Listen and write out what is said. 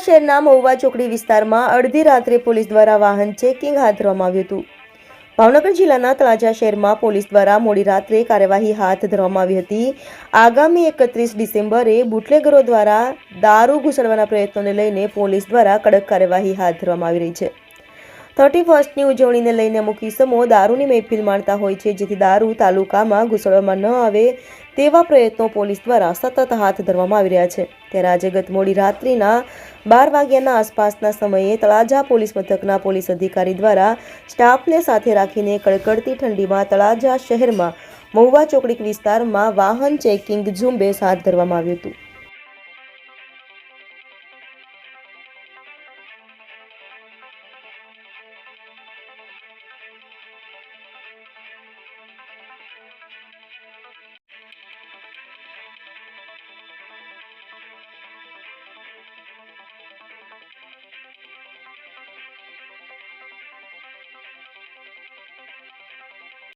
શહેરના મહુવા ચોકડી વિસ્તારમાં અડધી રાત્રે પોલીસ દ્વારા વાહન ચેકિંગ હાથ ધરવામાં આવ્યું હતું। ભાવનગર જિલ્લાના તળાજા શહેરમાં પોલીસ દ્વારા મોડી રાત્રે કાર્યવાહી હાથ ધરવામાં આવી હતી। આગામી 31 ડિસેમ્બરે બુટલેગરો દ્વારા દારૂ ઘૂસડવાના પ્રયત્નોને લઈને પોલીસ દ્વારા કડક કાર્યવાહી હાથ ધરવામાં આવી રહી છે। 31ની ઉજવણીને લઈને અમુક ઇસમો દારૂની મહેફિલ માણતા હોય છે, જેથી દારૂ તાલુકામાં ઘૂસડવામાં ન આવે તેવા પ્રયત્નો પોલીસ દ્વારા સતત હાથ ધરવામાં આવી રહ્યા છે। ત્યારે આજે ગત મોડી રાત્રિના 12 વાગ્યાના આસપાસના સમયે તળાજા પોલીસ મથકના પોલીસ અધિકારી દ્વારા સ્ટાફને સાથે રાખીને કડકડતી ઠંડીમાં તળાજા શહેરમાં મહુવા ચોકડી વિસ્તારમાં વાહન ચેકિંગ ઝુંબેશ હાથ ધરવામાં આવ્યું હતું।